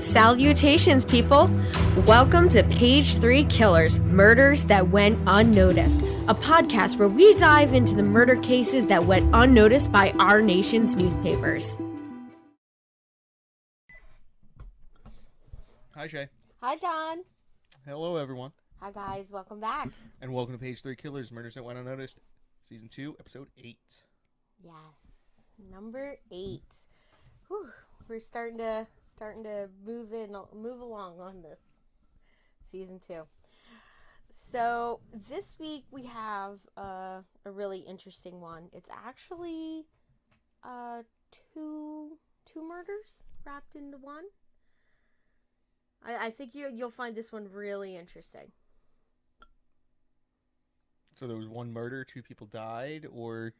Salutations, people! Welcome to Page 3 Killers, Murders That Went Unnoticed, a podcast where we dive into the murder cases that went unnoticed by our nation's newspapers. Hi, Shay. Hi, John. Hello, everyone. Hi, guys. Welcome back. And welcome to Page 3 Killers, Murders That Went Unnoticed, Season 2, Episode 8. Yes, number 8. Whew, we're starting to move along on this Season 2. So this week we have a really interesting one. It's actually two murders wrapped into one. I think you'll find this one really interesting. So there was one murder, 2 people died, or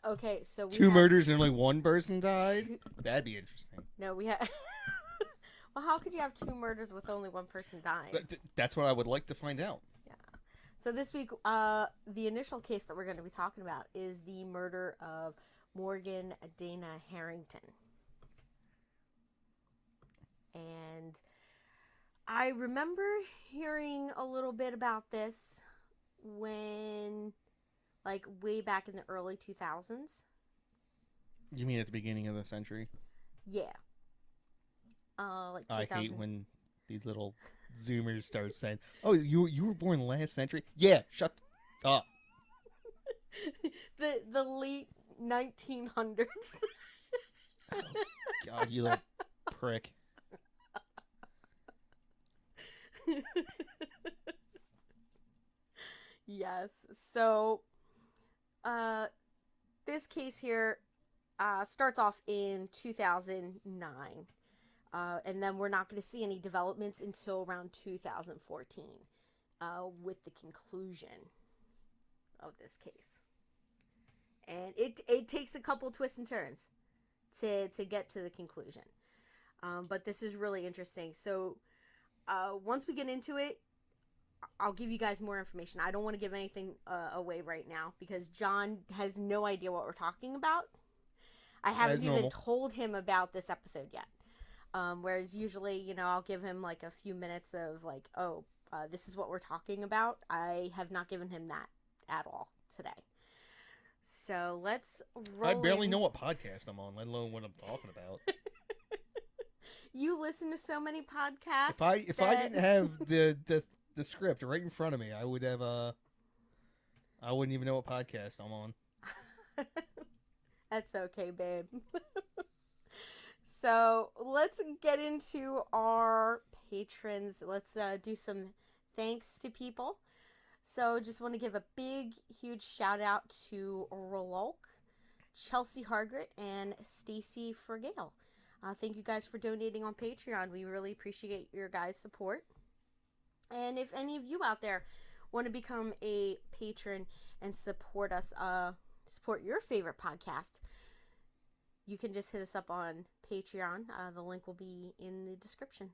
okay, so we two have murders and only one person died? That'd be interesting. No, we have... Well, how could you have 2 murders with only one person dying? That's what I would like to find out. Yeah. So this week, the initial case that we're going to be talking about is the murder of Morgan Dana Harrington. And I remember hearing a little bit about this when, like, way back in the early 2000s. You mean at the beginning of the century? Yeah. Like 2000. I hate when these little Zoomers start saying, "Oh, you were born last century." Yeah, shut up. the late 1900s. Oh, God, you little prick. Yes. So, this case here starts off in 2009. And then we're not going to see any developments until around 2014 with the conclusion of this case. And it takes a couple twists and turns to get to the conclusion. But this is really interesting. So once we get into it, I'll give you guys more information. I don't want to give anything away right now because John has no idea what we're talking about. I haven't even told him about this episode yet. Whereas usually, I'll give him like a few minutes of like, this is what we're talking about. I have not given him that at all today. So let's roll. I barely know what podcast I'm on, let alone what I'm talking about. You listen to so many podcasts. If I didn't have the script right in front of me, I would have I wouldn't even know what podcast I'm on. That's okay, babe. So let's get into our patrons. Let's do some thanks to people. So just want to give a big, huge shout out to Ralunk, Chelsea Hargrett, and Stacey Fragale. Thank you guys for donating on Patreon. We really appreciate your guys' support. And if any of you out there want to become a patron and support us, support your favorite podcast, you can just hit us up on Patreon. The link will be in the description.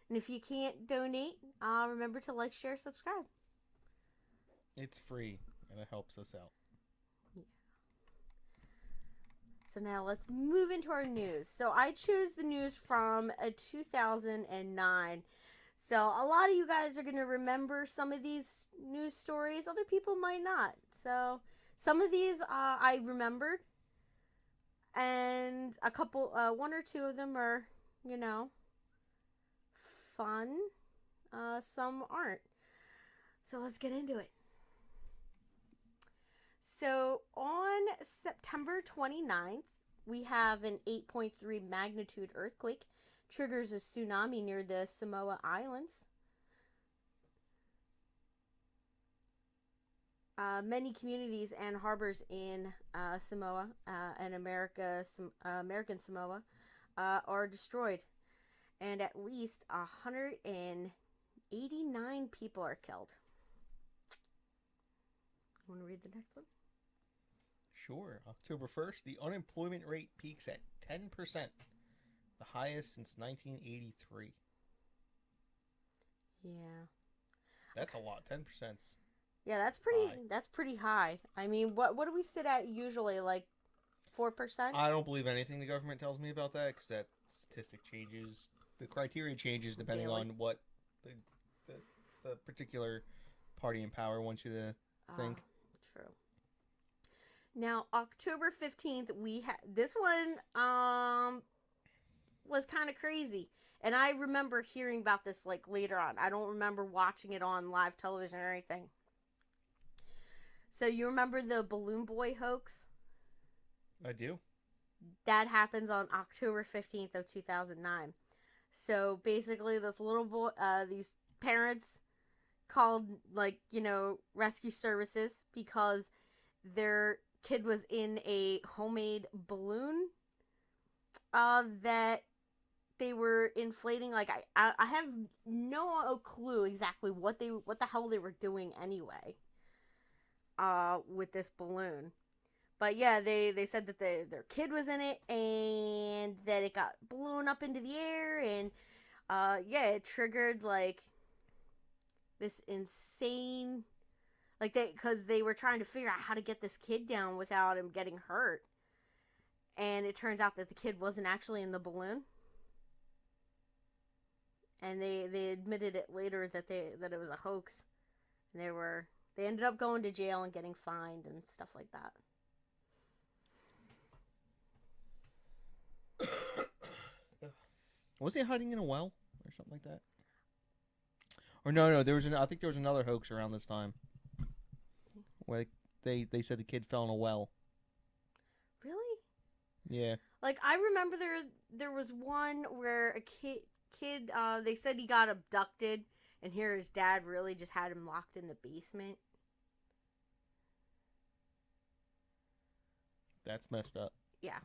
And if you can't donate, remember to like, share, subscribe. It's free, and it helps us out. Yeah. So now let's move into our news. So I chose the news from 2009. So a lot of you guys are going to remember some of these news stories. Other people might not. So some of these I remembered. And a couple, 1 or 2 of them are, fun. Some aren't. So let's get into it. So on September 29th, we have an 8.3 magnitude earthquake triggers a tsunami near the Samoa Islands. Many communities and harbors in Samoa and American Samoa are destroyed, and at least 189 people are killed. Want to read the next one? Sure. October 1st, the unemployment rate peaks at 10%, the highest since 1983. Yeah. That's a lot. 10%. Yeah, that's pretty high. I mean, what do we sit at usually? Like 4%? I don't believe anything the government tells me about that because that statistic changes. The criteria changes depending Daily. on what the particular party in power wants you to think. True. Now, October 15th, we had this one was kind of crazy. And I remember hearing about this like later on. I don't remember watching it on live television or anything. So you remember the Balloon Boy hoax? I do. That happens on October 15th of 2009. So basically this little boy, these parents called, like, you know, rescue services because their kid was in a homemade balloon that they were inflating. Like, I have no clue exactly what the hell they were doing anyway with this balloon. But yeah, they said that their kid was in it and that it got blown up into the air, and yeah, it triggered like this insane, like, because they were trying to figure out how to get this kid down without him getting hurt. And it turns out that the kid wasn't actually in the balloon. And they admitted it later that it was a hoax. And they ended up going to jail and getting fined and stuff like that. Was he hiding in a well or something like that? Or no, I think there was another hoax around this time. Where they said the kid fell in a well. Really? Yeah. Like, I remember there was one where a kid they said he got abducted, and here his dad really just had him locked in the basement. That's messed up. Yeah.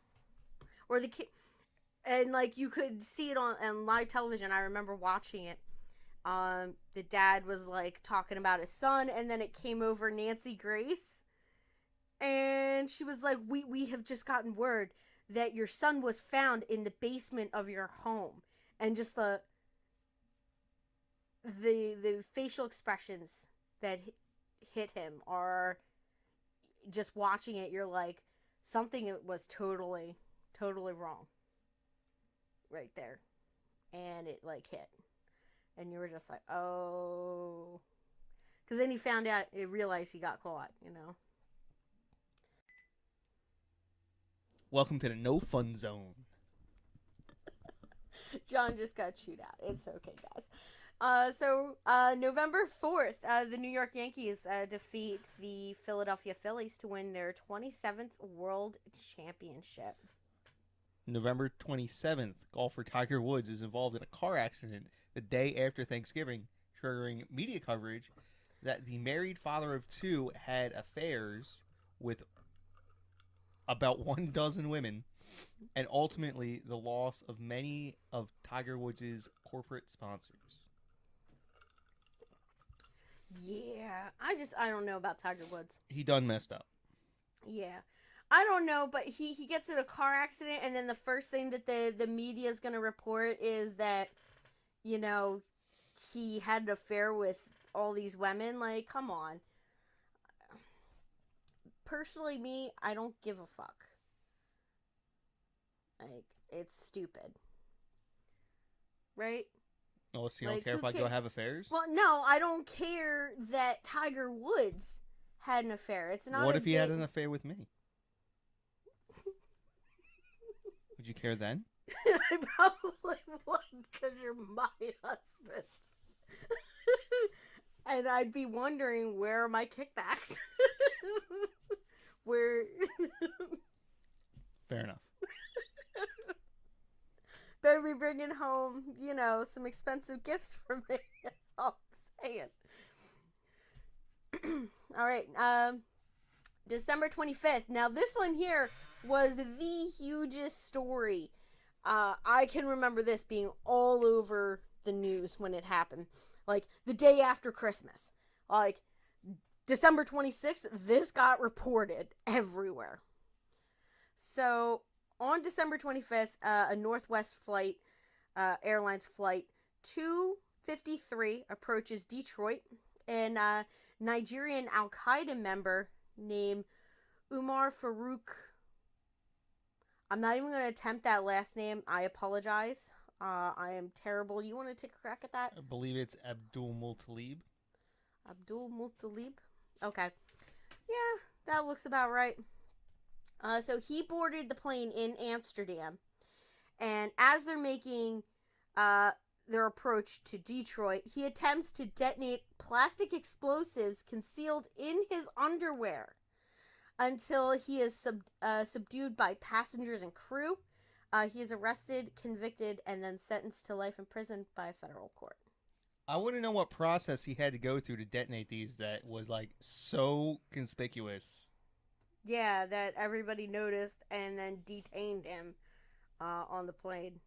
Or the kid, and like you could see it on live television. I remember watching it. The dad was like talking about his son, and then it came over Nancy Grace, and she was like, we have just gotten word that your son was found in the basement of your home. And just the facial expressions that hit him are just watching it, you're like, something was totally wrong right there. And it like hit. And you were just like, oh. Because then he realized he got caught, you know. Welcome to the no fun zone. John just got chewed out. It's okay, guys. So November 4th, the New York Yankees defeat the Philadelphia Phillies to win their 27th World Championship. November 27th, golfer Tiger Woods is involved in a car accident the day after Thanksgiving, triggering media coverage that the married father of two had affairs with about 12 women, and ultimately the loss of many of Tiger Woods' corporate sponsors. Yeah, I don't know about Tiger Woods. He done messed up. Yeah. I don't know, but he gets in a car accident, and then the first thing that the media is going to report is that, you know, he had an affair with all these women. Like, come on. Personally, me, I don't give a fuck. Like, it's stupid. Right? Oh, so you don't care if I go have affairs? Well, no, I don't care that Tiger Woods had an affair. It's not. What if he had an affair with me? Would you care then? I probably would, because you're my husband. And I'd be wondering, where are my kickbacks? Where... Fair enough. Better be bringing home, you know, some expensive gifts for me. That's all I'm saying. All right. December 25th. Now, this one here was the hugest story. I can remember this being all over the news when it happened. Like, the day after Christmas. Like, December 26th, this got reported everywhere. So, on December 25th, a Northwest Airlines flight 253 approaches Detroit, and a Nigerian Al-Qaeda member named Umar Farouk I'm not even going to attempt that last name. I apologize. I am terrible. You want to take a crack at that? I believe it's Abdul Muttalib. Abdul Muttalib? Okay. Yeah, that looks about right. So he boarded the plane in Amsterdam. And as they're making their approach to Detroit, he attempts to detonate plastic explosives concealed in his underwear until he is subdued by passengers and crew. He is arrested, convicted, and then sentenced to life in prison by a federal court. I want to know what process he had to go through to detonate these that was like so conspicuous. Yeah, that everybody noticed and then detained him on the plane.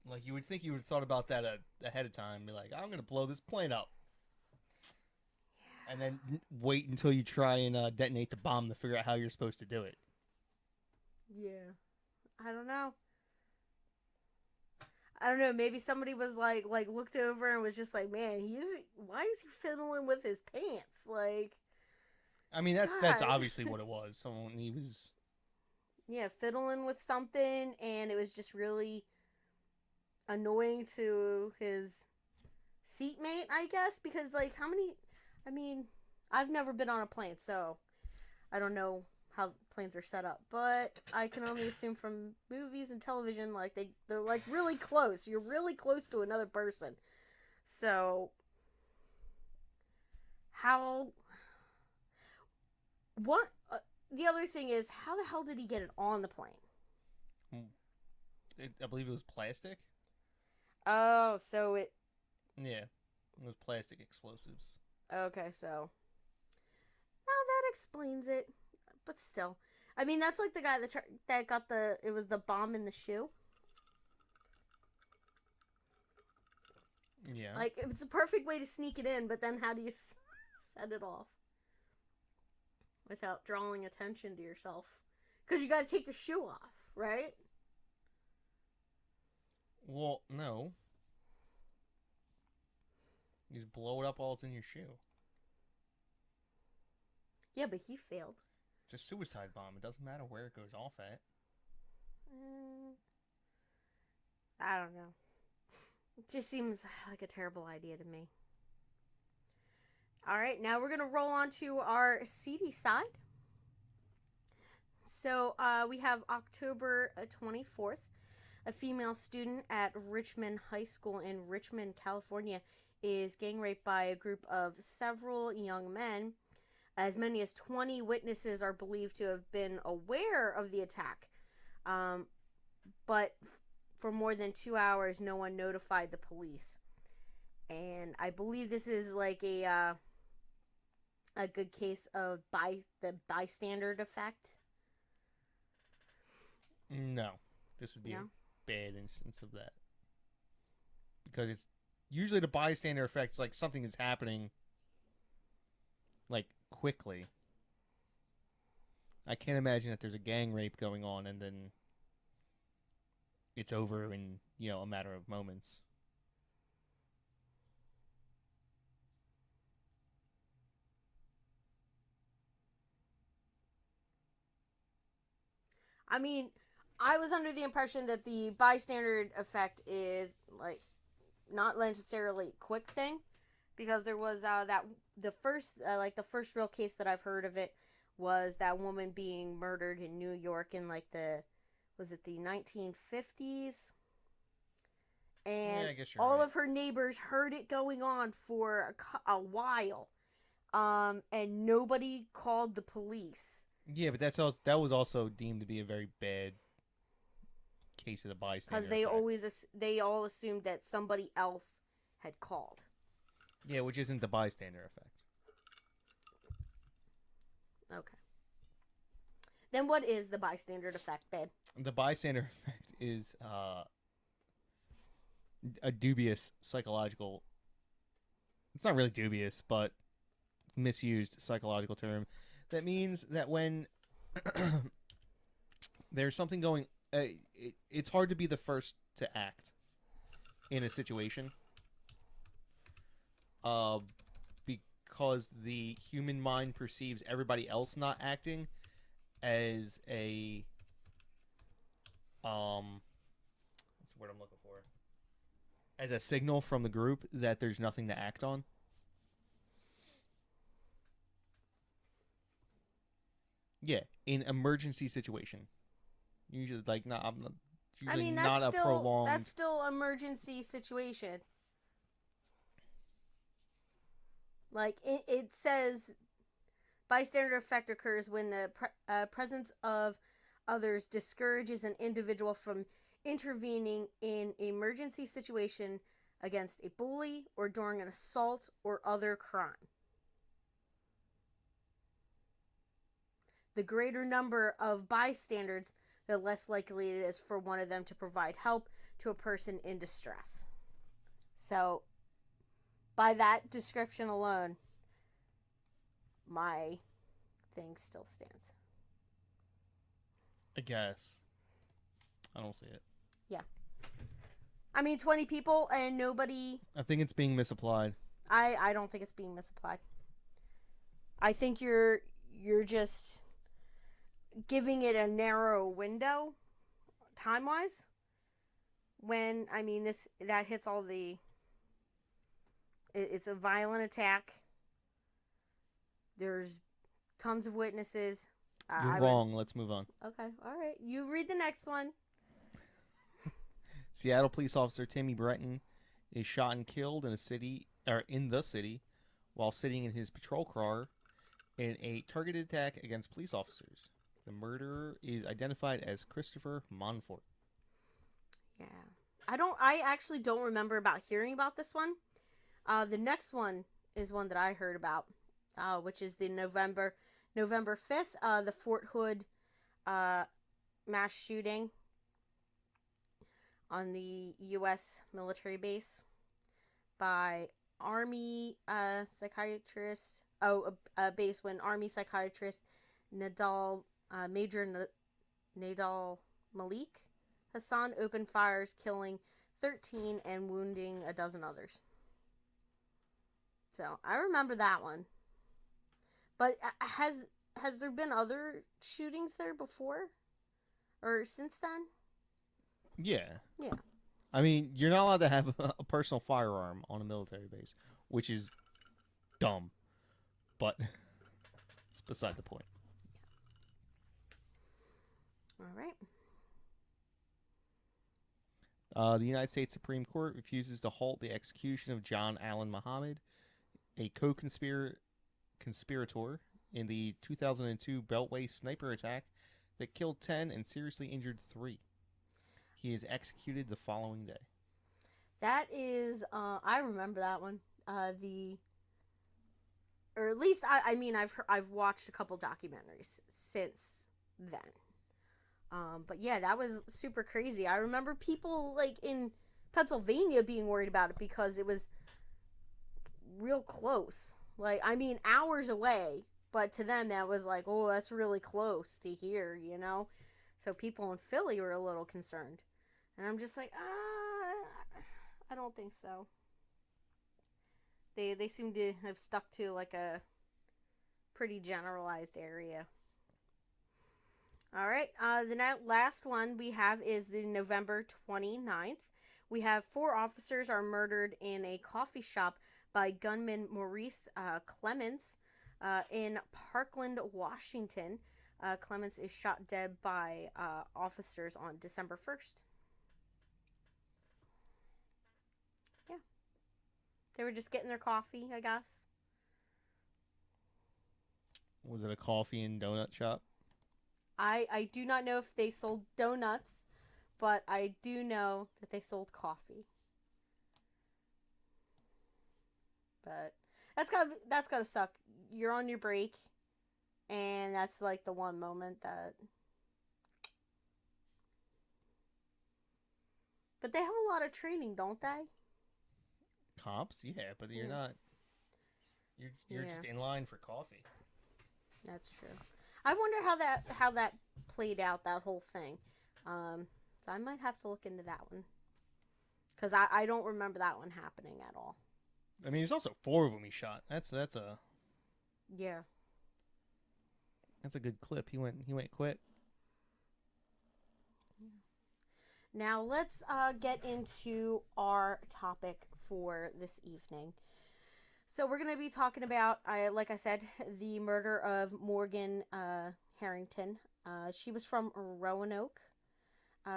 Like, you would think you would have thought about that ahead of time. Be like, I'm going to blow this plane up. And then wait until you try and detonate the bomb to figure out how you're supposed to do it. Yeah. I don't know. I don't know. Maybe somebody was like looked over and was just like, man, why is he fiddling with his pants? Like, I mean, that's God. obviously what it was. Someone, he was... Yeah, fiddling with something, and it was just really annoying to his seatmate, I guess, because, like, I mean, I've never been on a plane, so I don't know how planes are set up, but I can only assume from movies and television, like, they're like really close. You're really close to another person. So the other thing is, how the hell did he get it on the plane? I believe it was plastic. Oh, so it... Yeah, it was plastic explosives. Okay, so... Oh, that explains it. But still. I mean, that's like the guy that got it was the bomb in the shoe. Yeah. Like, it's a perfect way to sneak it in, but then how do you set it off? Without drawing attention to yourself. Because you gotta take your shoe off, right? Well, no. You just blow it up while it's in your shoe. Yeah, but he failed. It's a suicide bomb. It doesn't matter where it goes off at. I don't know. It just seems like a terrible idea to me. Alright, now we're going to roll on to our seedy side. So, we have October 24th. A female student at Richmond High School in Richmond, California, is gang raped by a group of several young men. As many as 20 witnesses are believed to have been aware of the attack. But for more than 2 hours, no one notified the police. And I believe this is like a good case of the bystander effect. No. This would be a bad instance of that. Because it's usually the bystander effect is like something is happening like quickly. I can't imagine that there's a gang rape going on and then it's over in, a matter of moments. I mean, I was under the impression that the bystander effect is like not necessarily a quick thing, because there was the first real case that I've heard of it was that woman being murdered in New York in like the 1950s, and Yeah, I guess you're all right. of her neighbors heard it going on for a while, and nobody called the police. Yeah, but that was also deemed to be a very bad case of the bystander Because they all assumed that somebody else had called. Yeah, which isn't the bystander effect. Okay. Then what is the bystander effect, babe? The bystander effect is a dubious psychological... It's not really dubious, but misused psychological term. That means that when there's something going... it's hard to be the first to act in a situation. Because the human mind perceives everybody else not acting as a what's the word I'm looking for? As a signal from the group that there's nothing to act on. Yeah, in emergency situation. Usually, like, not. I Usually mean, not a prolonged. that's still emergency situation. Like it says, bystander effect occurs when the presence of others discourages an individual from intervening in emergency situation against a bully or during an assault or other crime. The greater number of bystanders, the less likely it is for one of them to provide help to a person in distress. So, by that description alone, my thing still stands. I guess. I don't see it. Yeah. I mean, 20 people and nobody... I think it's being misapplied. I don't think it's being misapplied. I think you're just giving it a narrow window, time-wise. When, I mean, that hits all the... It's a violent attack. There's tons of witnesses. You're wrong. Let's move on. Okay, all right. You read the next one. Seattle police officer Timmy Breton is shot and killed in the city while sitting in his patrol car in a targeted attack against police officers. The murderer is identified as Christopher Monfort. Yeah. I actually don't remember about hearing about this one. The next one is one that I heard about, which is the November 5th, the Fort Hood mass shooting on the U.S. military base by Army psychiatrist. A base when Army psychiatrist Major Nadal Malik Hassan opened fires, killing 13 and wounding a dozen others. So I remember that one. But has there been other shootings there before, or since then? Yeah. Yeah. I mean, you're not allowed to have a personal firearm on a military base, which is dumb. But it's beside the point. All right. The United States Supreme Court refuses to halt the execution of John Allen Muhammad, a co-conspirator in the 2002 Beltway sniper attack that killed 10 and seriously injured 3. He is executed the following day. That is, I remember that one. Or at least I've watched a couple documentaries since then. But yeah, that was super crazy. I remember people like in Pennsylvania being worried about it because it was real close. Like, I mean, hours away, but to them that was like, oh, that's really close to here, you know? So people in Philly were a little concerned. And I'm just like, I don't think so. They seem to have stuck to like a pretty generalized area. All right, the last one we have is the November 29th. We have 4 officers are murdered in a coffee shop by gunman Maurice Clements in Parkland, Washington. Clements is shot dead by officers on December 1st. Yeah. They were just getting their coffee, I guess. Was it a coffee and donut shop? I do not know if they sold donuts, but I do know that they sold coffee. But that's gotta suck. You're on your break, and that's like the one moment that. But they have a lot of training, don't they? Cops, yeah, but you're not. You're just in line for coffee. That's true. I wonder how that played out, that whole thing. So I might have to look into that one, because I don't remember that one happening at all. I mean, there's also 4 of them he shot. That's a. Yeah. That's a good clip. He went quick. Now let's get into our topic for this evening. So we're going to be talking about, like I said, the murder of Morgan Harrington. She was from Roanoke,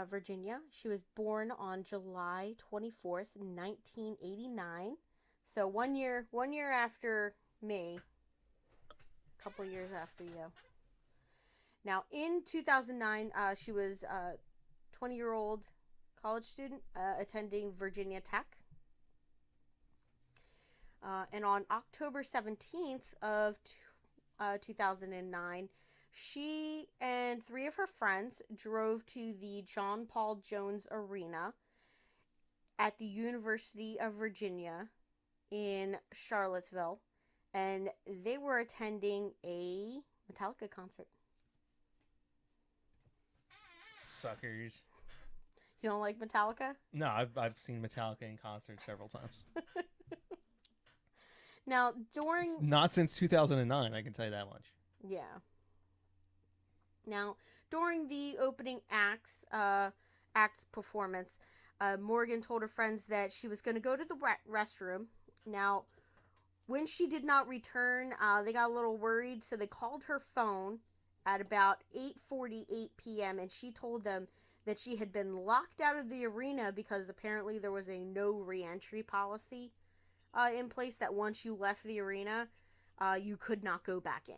Virginia. She was born on July 24th, 1989. So one year after me, a couple years after you. Now, in 2009, she was a 20-year-old college student attending Virginia Tech. And on October 17th of 2009, she and 3 of her friends drove to the John Paul Jones Arena at the University of Virginia in Charlotteville, and they were attending a Metallica concert. Suckers. You don't like Metallica? No, I've seen Metallica in concert several times. Now, during... Not since 2009, I can tell you that much. Yeah. Now, during the opening act's performance, Morgan told her friends that she was going to go to the restroom. Now, when she did not return, they got a little worried, so they called her phone at about 8:48 p.m., and she told them that she had been locked out of the arena because apparently there was a no re-entry policy in place, that once you left the arena, you could not go back in.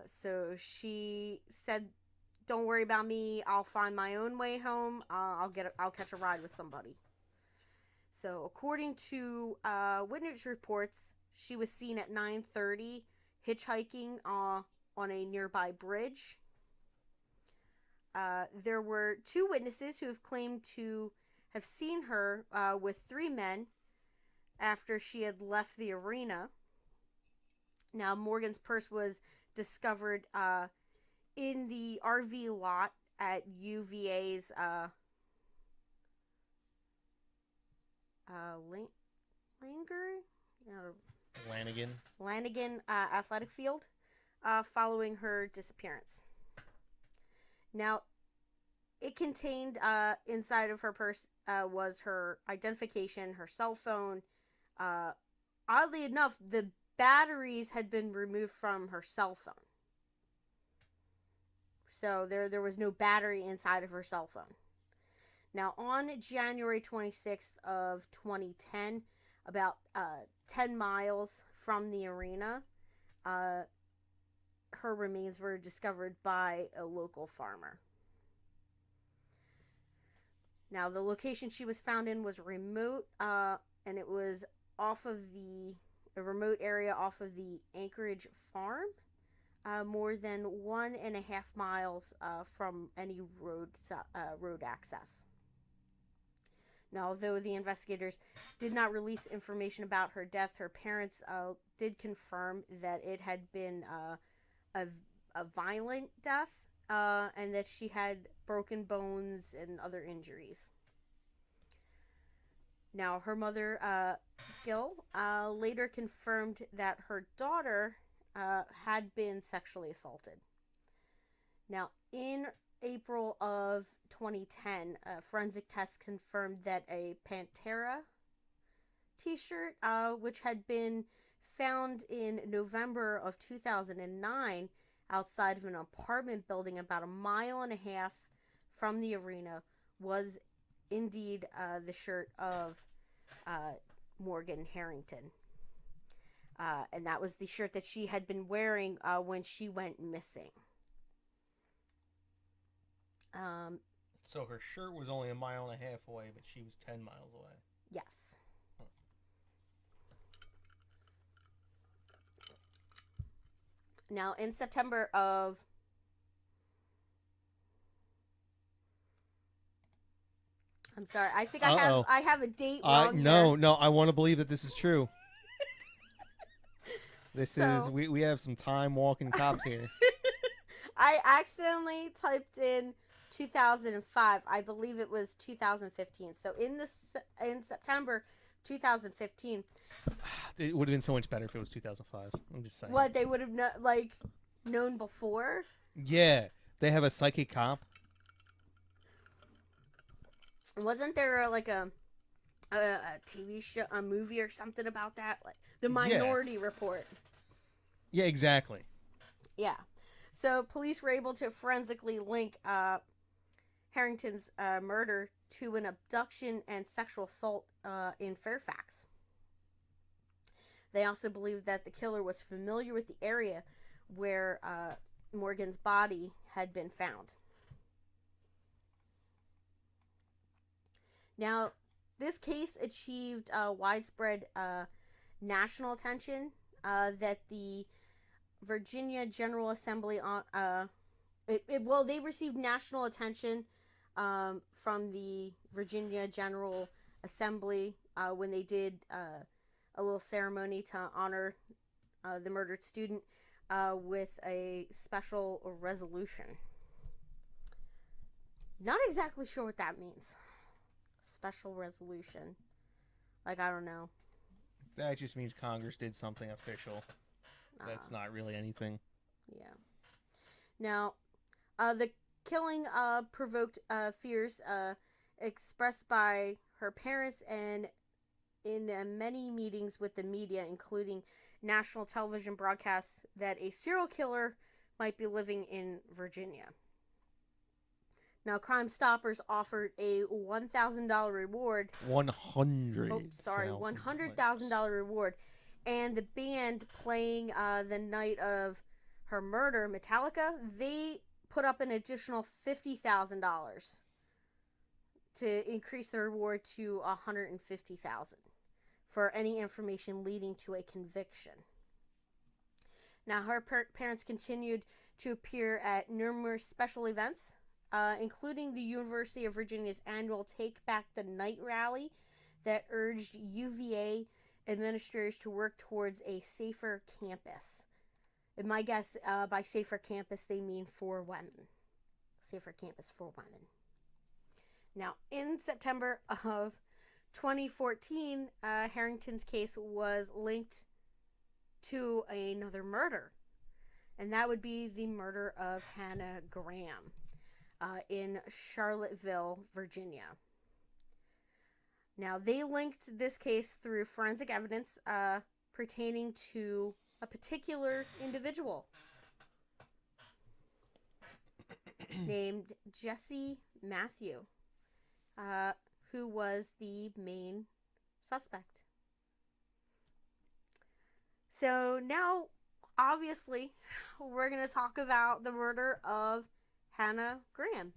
So she said, "Don't worry about me. I'll find my own way home. I'll catch a ride with somebody." So according to witness reports, she was seen at 9:30 hitchhiking on a nearby bridge. There were 2 witnesses who have claimed to have seen her with 3 men after she had left the arena. Now, Morgan's purse was discovered in the RV lot at UVA's Lanigan athletic field following her disappearance. Now, it contained inside of her purse was her identification, her cell phone. Oddly enough, the batteries had been removed from her cell phone. So there was no battery inside of her cell phone. Now, on January 26th of 2010, about 10 miles from the arena, her remains were discovered by a local farmer. Now, the location she was found in was remote, and it was off of a remote area off of the Anchorage farm, more than 1.5 miles from any road access. Now, although the investigators did not release information about her death, her parents did confirm that it had been a violent death, and that she had broken bones and other injuries. Now, her mother, Gil, later confirmed that her daughter had been sexually assaulted. Now, in April of 2010, forensic tests confirmed that a Pantera t-shirt, which had been found in November of 2009 outside of an apartment building about 1.5 miles from the arena, was indeed the shirt of Morgan Harrington. And that was the shirt that she had been wearing when she went missing. So her shirt was only 1.5 miles away, but she was 10 miles away. Yes. Now, in September of... I'm sorry, I think I have a date wrong here. No, I want to believe that this is true. We have some time walking cops here. I accidentally typed in 2005. I believe it was 2015. So in September 2015. It would have been so much better if it was 2005. I'm just saying. What, they would have known before? Yeah, they have a psychic cop. Wasn't there like a TV show, a movie or something about that? Like the Yeah. Minority Report. Yeah, exactly. Yeah. So police were able to forensically link Harrington's murder to an abduction and sexual assault in Fairfax. They also believed that the killer was familiar with the area where Morgan's body had been found. Now, this case achieved widespread national attention that the Virginia General Assembly they received national attention from the Virginia General Assembly when they did a little ceremony to honor the murdered student with a special resolution. Not exactly sure what that means. Special resolution. Like, I don't know. That just means Congress did something official. That's not really anything. Yeah. Now, the killing provoked fears expressed by her parents and in many meetings with the media, including national television broadcasts, that a serial killer might be living in Virginia. Now, Crime Stoppers offered a $1,000 reward. $100,000 reward. And the band playing the night of her murder, Metallica, they put up an additional $50,000 to increase the reward to $150,000 for any information leading to a conviction. Now, her parents continued to appear at numerous special events, including the University of Virginia's annual Take Back the Night rally that urged UVA administrators to work towards a safer campus. And my guess, by safer campus, they mean for women. Safer campus for women. Now, in September of 2014, Harrington's case was linked to another murder. And that would be the murder of Hannah Graham in Charlotteville, Virginia. Now, they linked this case through forensic evidence pertaining to a particular individual named Jesse Matthew, who was the main suspect. So now, obviously, we're going to talk about the murder of Hannah Graham.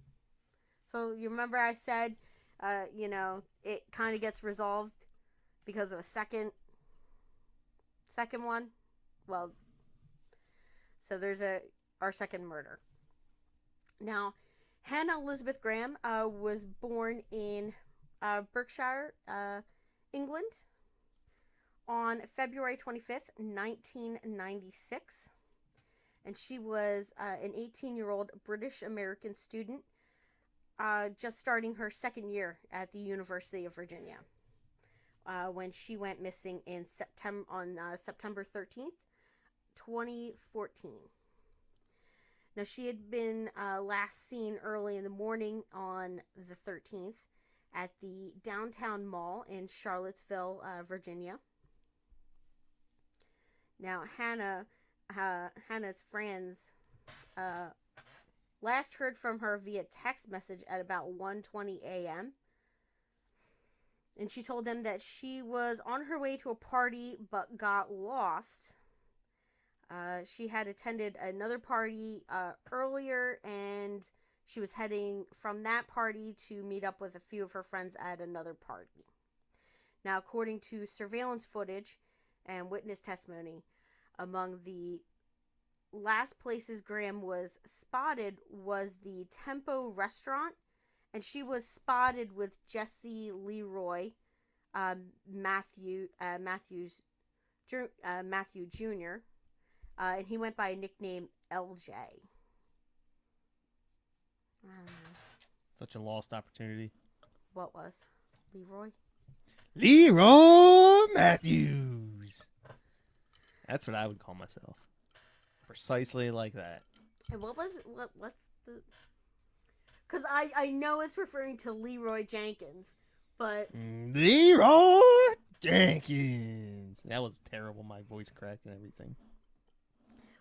So you remember I said, it kind of gets resolved because of a second one. Well, so there's our second murder. Now, Hannah Elizabeth Graham was born in Berkshire, England, on February 25th, 1996. And she was an 18-year-old British-American student just starting her second year at the University of Virginia when she went missing on September 13th, 2014. Now, she had been last seen early in the morning on the 13th at the downtown mall in Charlottesville, Virginia. Now, Hannah's friends last heard from her via text message at about 1:20 a.m. And she told them that she was on her way to a party but got lost. She had attended another party earlier, and she was heading from that party to meet up with a few of her friends at another party. Now, according to surveillance footage and witness testimony, among the last places Graham was spotted was the Tempo restaurant, and she was spotted with Jesse Leroy Matthew Jr., and he went by a nickname LJ. Such a lost opportunity. What was? Leroy Matthews. That's what I would call myself. Precisely like that. And what's the... Because I know it's referring to Leroy Jenkins, but... Leroy Jenkins. That was terrible. My voice cracked and everything.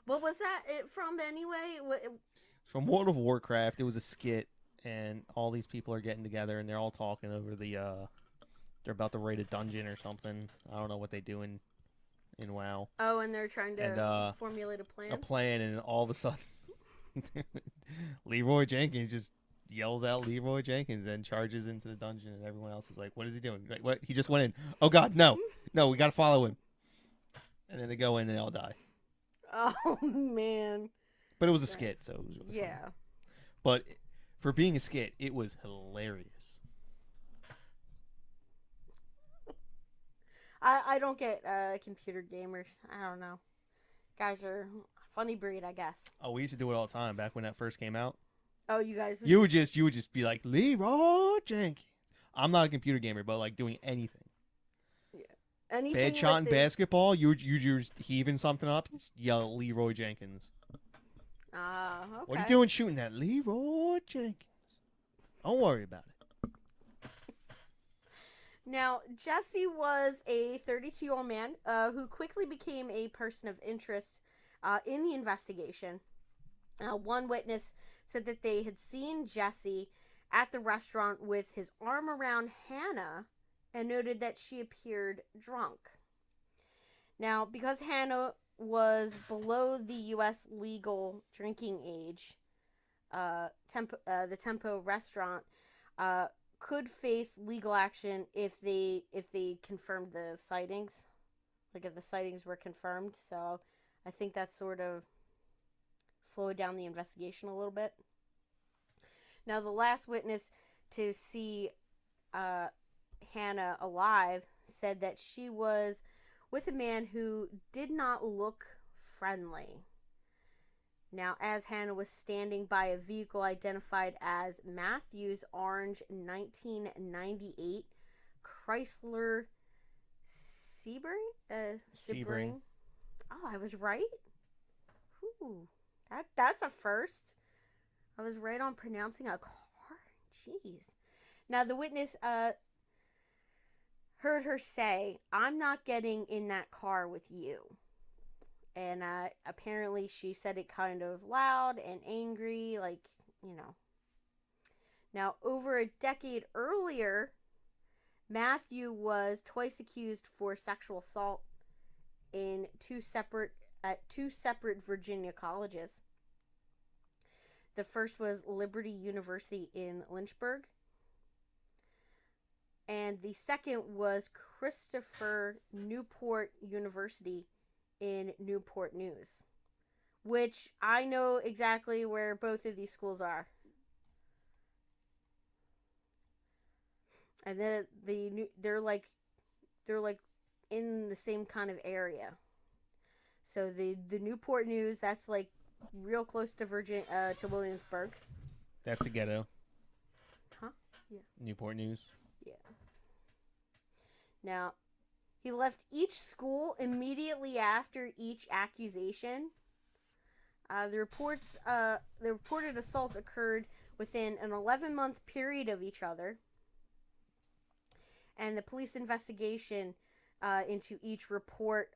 What was that from anyway? From World of Warcraft, it was a skit, and all these people are getting together, and they're all talking over the, they're about to raid a dungeon or something. I don't know what they do in WoW. Oh, and they're trying to formulate a plan? A plan, and all of a sudden, Leroy Jenkins just yells out Leroy Jenkins and charges into the dungeon, and everyone else is like, what is he doing? Like, what? He just went in. Oh, God, no. No, we got to follow him. And then they go in, and they all die. Oh, man. But it was a skit, so it was really yeah. funny. But for being a skit, it was hilarious. I don't get computer gamers. I don't know. Guys are a funny breed, I guess. Oh, we used to do it all the time back when that first came out. Oh, you guys You would just be like, Leroy Jenkins. I'm not a computer gamer, but like doing anything. Yeah. Anything Bad shot in basketball, you just heaving something up, just yell Leroy Jenkins. Okay. What are you doing shooting that? Leroy Jenkins. Don't worry about it. Now, Jesse was a 32-year-old man who quickly became a person of interest in the investigation. One witness said that they had seen Jesse at the restaurant with his arm around Hannah and noted that she appeared drunk. Now, because Hannah was below the U.S. legal drinking age, the Tempo restaurant could face legal action if they confirmed the sightings, like if the sightings were confirmed. So I think that sort of slowed down the investigation a little bit. Now, the last witness to see Hannah alive said that she was with a man who did not look friendly. Now, as Hannah was standing by a vehicle identified as Matthews Orange 1998 Chrysler Sebring. Oh, I was right? Ooh, that's a first. I was right on pronouncing a car. Jeez. Now, the witness heard her say, "I'm not getting in that car with you." And apparently she said it kind of loud and angry, like, you know. Now, over a decade earlier, Matthew was twice accused for sexual assault in two separate Virginia colleges. The first was Liberty University in Lynchburg. And the second was Christopher Newport University in Newport News, which I know exactly where both of these schools are. And then they're like in the same kind of area. So the Newport News, that's like real close to to Williamsburg. That's the ghetto. Huh? Yeah. Newport News. Yeah. Now, he left each school immediately after each accusation. The reported assaults occurred within an 11-month period of each other. And the police investigation into each report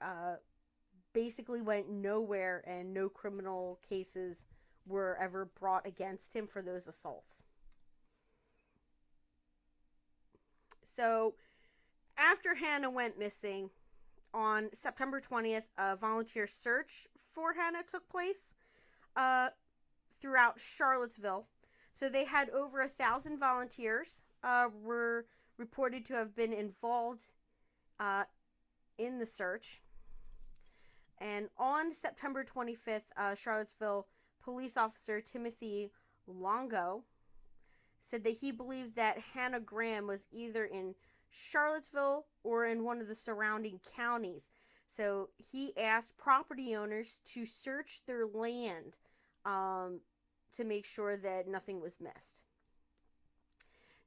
basically went nowhere, and no criminal cases were ever brought against him for those assaults. So, after Hannah went missing, on September 20th, a volunteer search for Hannah took place throughout Charlotteville. So they had over 1,000 volunteers were reported to have been involved in the search. And on September 25th, Charlottesville police officer Timothy Longo said that he believed that Hannah Graham was either in Charlottesville or in one of the surrounding counties. So he asked property owners to search their land to make sure that nothing was missed.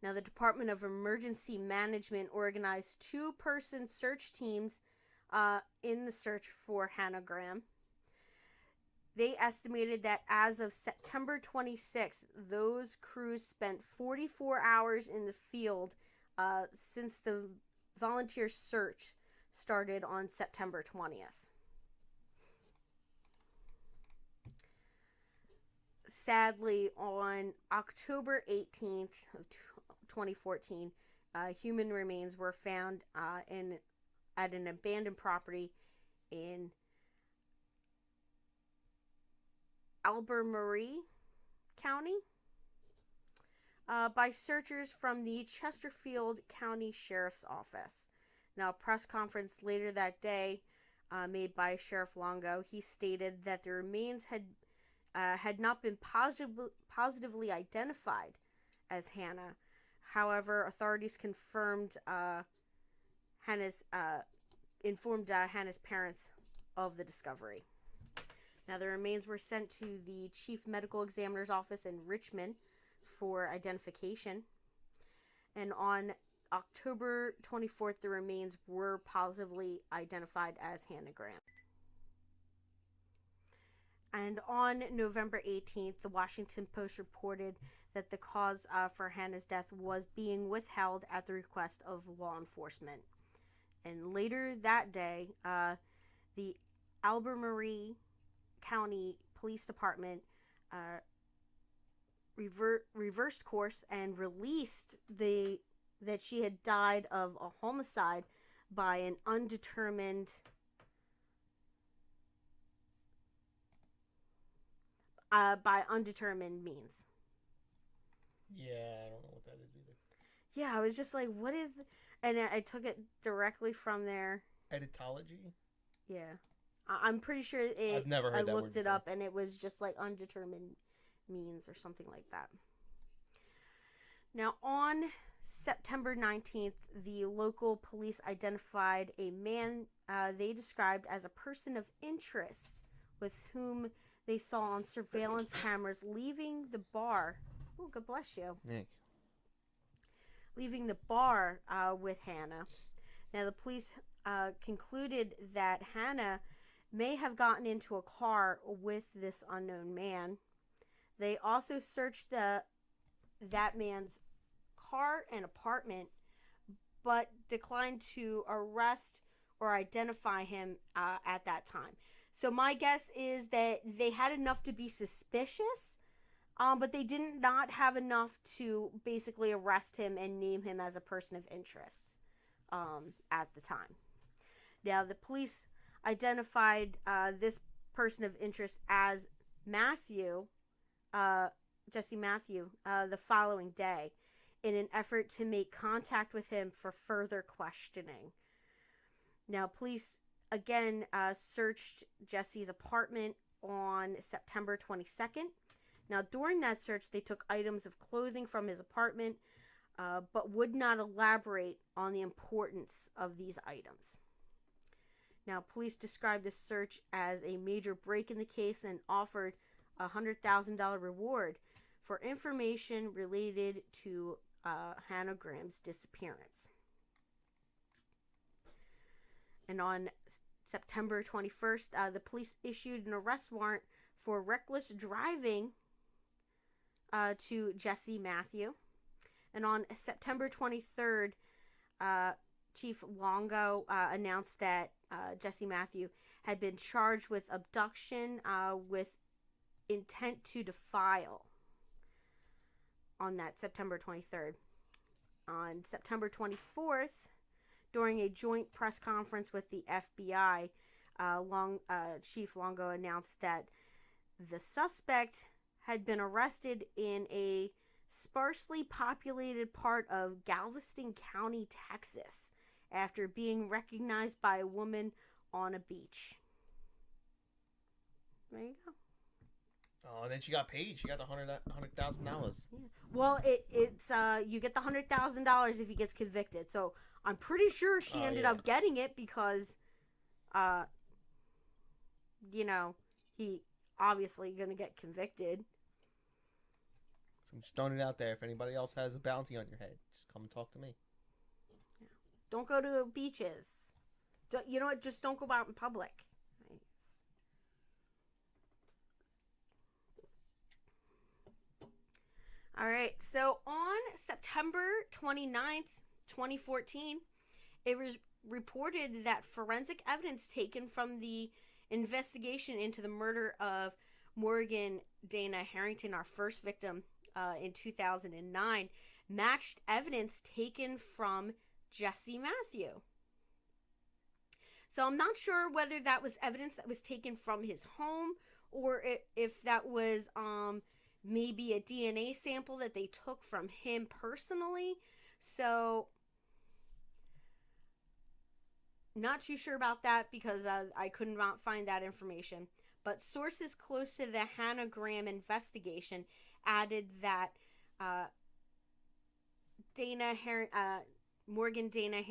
Now, the Department of Emergency Management organized 2-person search teams in the search for Hannah Graham. they estimated that as of September 26th, those crews spent 44 hours in the field since the volunteer search started on September 20th. Sadly, on October 18th of 2014, human remains were found at an abandoned property in Albemarle County by searchers from the Chesterfield County Sheriff's Office. Now, a press conference later that day made by Sheriff Longo, he stated that the remains had not been positively identified as Hannah. However, authorities confirmed informed Hannah's parents of the discovery. Now, the remains were sent to the Chief Medical Examiner's office in Richmond for identification. And on October 24th, the remains were positively identified as Hannah Graham. And on November 18th, the Washington Post reported that the cause for Hannah's death was being withheld at the request of law enforcement. And later that day, the Albemarle County Police Department reversed course and released that she had died of a homicide by an undetermined means. Yeah, I don't know what that is either. Yeah, I was just like, what is... And I took it directly from there. Editology? Yeah. I'm pretty sure I've never heard I that word looked it before. up, and it was just like undetermined means or something like that. Now, on September 19th, the local police identified a man they described as a person of interest with whom they saw on surveillance cameras leaving the bar. Oh, God bless you. Yeah. Leaving the bar with Hannah. Now, the police concluded that Hannah may have gotten into a car with this unknown man. They also searched that man's car and apartment, but declined to arrest or identify him at that time. So my guess is that they had enough to be suspicious, but they did not have enough to basically arrest him and name him as a person of interest at the time. Now, the police identified this person of interest as Jesse Matthew, the following day in an effort to make contact with him for further questioning. Now, police again searched Jesse's apartment on September 22nd. Now, during that search, they took items of clothing from his apartment, but would not elaborate on the importance of these items. Now, police described this search as a major break in the case and offered a $100,000 reward for information related to Hannah Graham's disappearance. And on September 21st, the police issued an arrest warrant for reckless driving to Jesse Matthew. And on September 23rd, Chief Longo announced that Jesse Matthew had been charged with abduction with intent to defile on that September 23rd. On September 24th, during a joint press conference with the FBI, Chief Longo announced that the suspect had been arrested in a sparsely populated part of Galveston County, Texas, after being recognized by a woman on a beach. There you go. Oh, and then she got paid. She got the $100,000. Yeah. Well, it's you get the $100,000 if he gets convicted. So I'm pretty sure she ended up getting it because, he obviously gonna get convicted. So I'm just throwing it out there. If anybody else has a bounty on your head, just come and talk to me. Yeah. Don't go to beaches. You know what? Just don't go out in public. All right. So on September 29th, 2014, it was reported that forensic evidence taken from the investigation into the murder of Morgan Dana Harrington, our first victim, in 2009, matched evidence taken from Jesse Matthew. So I'm not sure whether that was evidence that was taken from his home or if that was maybe a DNA sample that they took from him personally. So not too sure about that because I could not find that information. But sources close to the Hannah Graham investigation added that Morgan Dana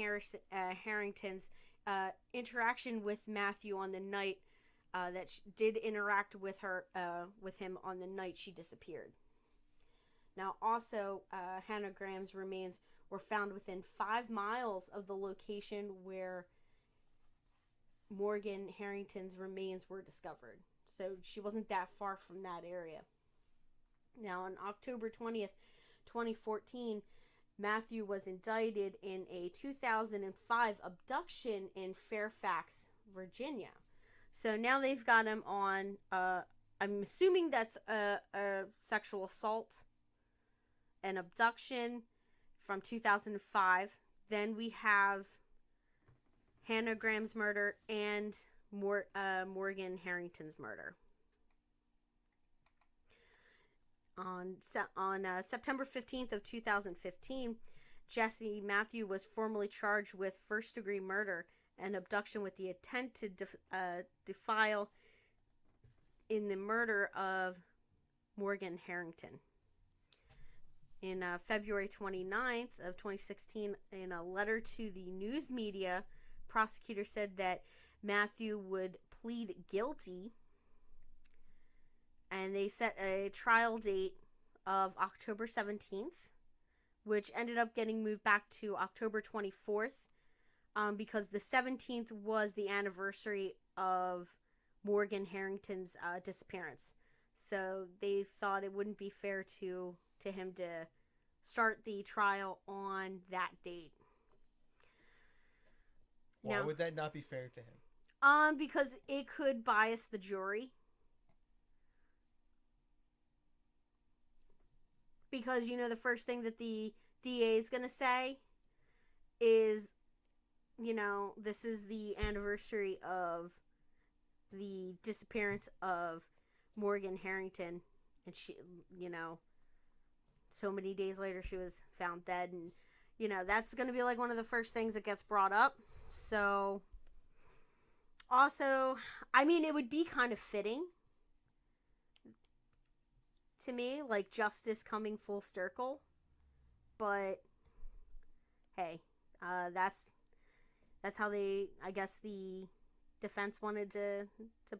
Harrington's interaction with Matthew on the night that did interact with him on the night she disappeared. Now, also, Hannah Graham's remains were found within 5 miles of the location where Morgan Harrington's remains were discovered. So she wasn't that far from that area. Now, on October 20th, 2014, Matthew was indicted in a 2005 abduction in Fairfax, Virginia. So now they've got him on, I'm assuming that's a sexual assault, an abduction from 2005. Then we have Hannah Graham's murder and Morgan Harrington's murder. On September 15th of 2015, Jesse Matthew was formally charged with first-degree murder and abduction with the intent to defile in the murder of Morgan Harrington. In February 29th of 2016, in a letter to the news media, prosecutor said that Matthew would plead guilty, and they set a trial date of October 17th, which ended up getting moved back to October 24th because the 17th was the anniversary of Morgan Harrington's disappearance. So they thought it wouldn't be fair to him to start the trial on that date. Why would that not be fair to him? Because it could bias the jury. Because, you know, the first thing that the DA is going to say is, you know, this is the anniversary of the disappearance of Morgan Harrington. And she, you know, so many days later she was found dead. And, you know, that's going to be like one of the first things that gets brought up. So, also, I mean, it would be kind of fitting to me, like justice coming full circle, but hey, that's how they, I guess the defense wanted to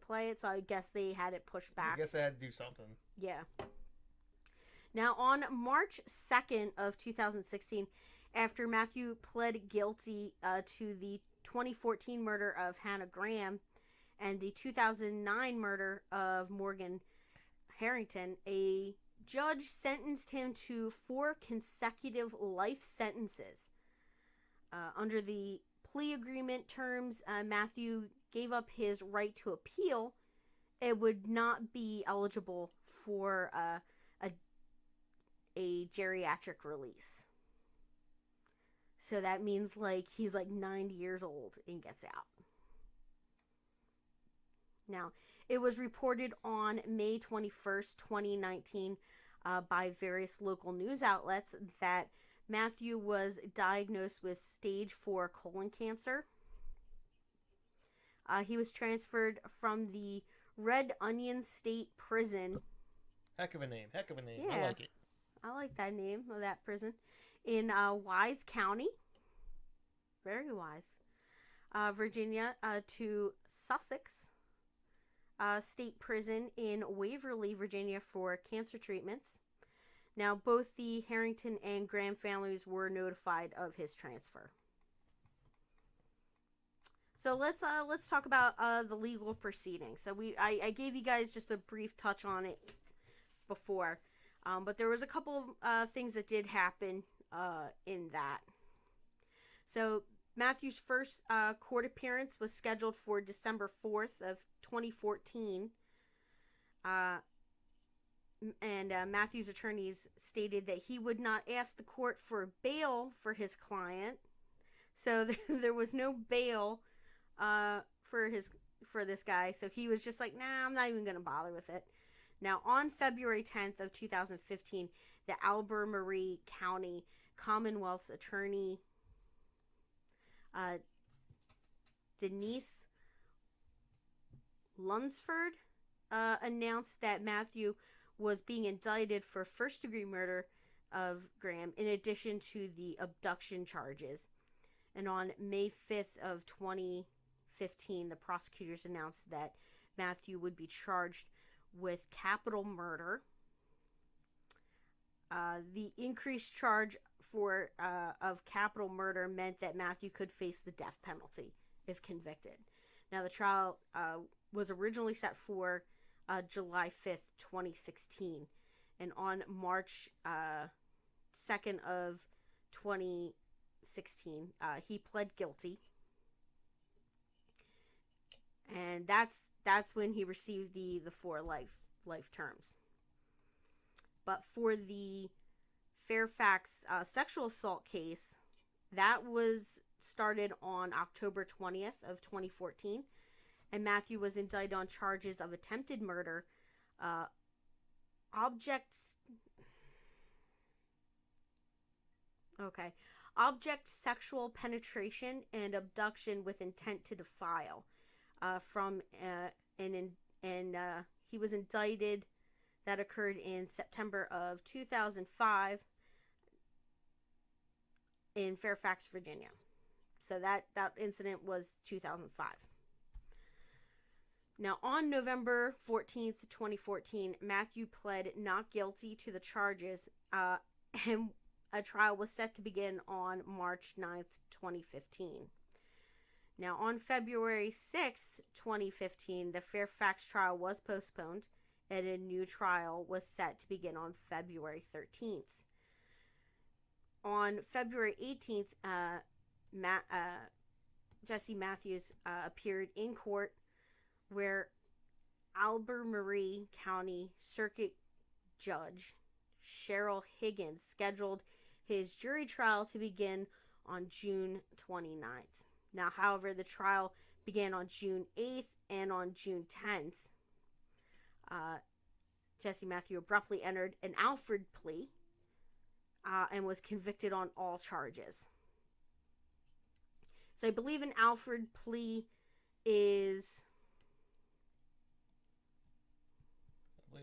play it, so I guess they had it pushed back. I guess they had to do something. Yeah. Now, on March 2nd of 2016, after Matthew pled guilty to the 2014 murder of Hannah Graham and the 2009 murder of Morgan Harrington, a judge sentenced him to 4 consecutive life sentences. Under the plea agreement terms, Matthew gave up his right to appeal. It would not be eligible for a geriatric release. So that means like he's like 90 years old and gets out. Now, it was reported on May 21st, 2019, by various local news outlets that Matthew was diagnosed with stage 4 colon cancer. He was transferred from the Red Onion State Prison. Heck of a name. Yeah, I like it. I like that name of that prison. In Wise County. Very wise. Virginia, to Sussex State Prison in Waverly, Virginia for cancer treatments. Now, both the Harrington and Graham families were notified of his transfer. So let's talk about the legal proceedings. So I gave you guys just a brief touch on it before. But there was a couple of things that did happen in that. So Matthew's first court appearance was scheduled for December 4th of 2014. And Matthew's attorneys stated that he would not ask the court for bail for his client. So there was no bail for this guy. So he was just like, nah, I'm not even going to bother with it. Now, on February 10th of 2015, the Albemarle County Commonwealth's attorney, Denise Lunsford, announced that Matthew was being indicted for first-degree murder of Graham, in addition to the abduction charges. And on May 5th of 2015, the prosecutors announced that Matthew would be charged with capital murder. The increased charge of capital murder meant that Matthew could face the death penalty if convicted. Now, the trial was originally set for July 5th, 2016. And on March 2nd of 2016, he pled guilty. And that's when he received the 4 life terms. But for the Fairfax sexual assault case, that was started on October 20th of 2014. And Matthew was indicted on charges of attempted murder, object sexual penetration, and abduction with intent to defile. He was indicted. That occurred in September of 2005 in Fairfax, Virginia. So that incident was 2005. Now, on November 14th, 2014, Matthew pled not guilty to the charges, and a trial was set to begin on March 9th, 2015. Now, on February 6th, 2015, the Fairfax trial was postponed, and a new trial was set to begin on February 13th. On February 18th, Jesse Matthews appeared in court, where Albemarle County Circuit Judge Cheryl Higgins scheduled his jury trial to begin on June 29th. Now, however, the trial began on June 8th and on June 10th. Jesse Matthew abruptly entered an Alford plea and was convicted on all charges. So I believe an Alford plea is...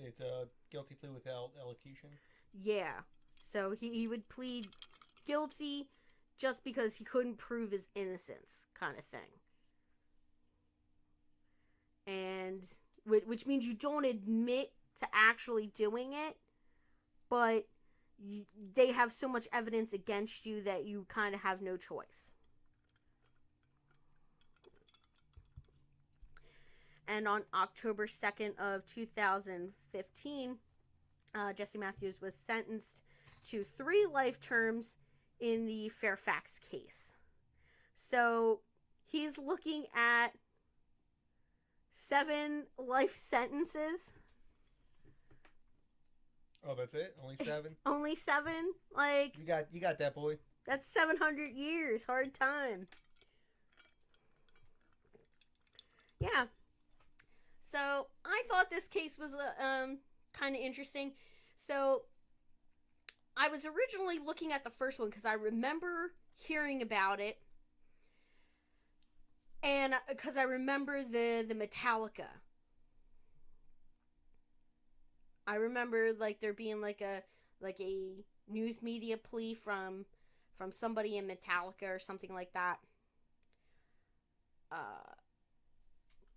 It's a guilty plea without elocution. Yeah. So he would plead guilty just because he couldn't prove his innocence, kind of thing. And which means you don't admit to actually doing it, but they have so much evidence against you that you kind of have no choice. And on October 2nd of 2015, Jesse Matthews was sentenced to 3 life terms in the Fairfax case. So he's looking at 7 life sentences. Oh, that's it? Only 7? Only 7? Like, you got that, boy. That's 700 years. Hard time. Yeah. So I thought this case was kind of interesting. So I was originally looking at the first one because I remember hearing about it, and because I remember the Metallica. I remember like there being like a news media plea from somebody in Metallica or something like that,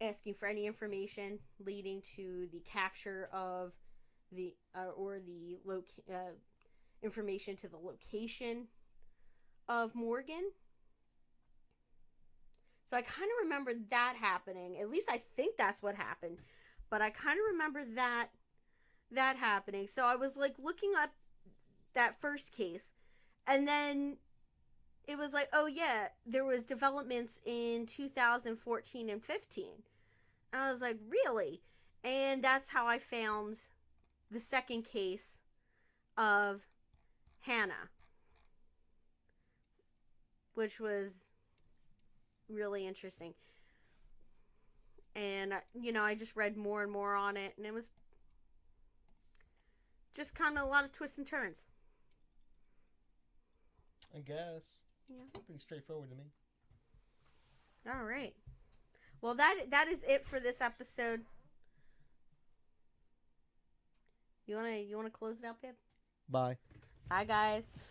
asking for any information leading to the capture of the information to the location of Morgan. So I kind of remember that happening. At least I think that's what happened. But I kind of remember that that happening. So I was like looking up that first case, and then it was like, oh yeah, there was developments in 2014 and 15. And I was like, really? And that's how I found the second case of Hannah, which was really interesting. And I just read more and more on it, and it was just kind of a lot of twists and turns. I guess. Yeah. Pretty straightforward to me. All right. Well, that is it for this episode. You wanna close it out, Pip? Bye. Bye, guys.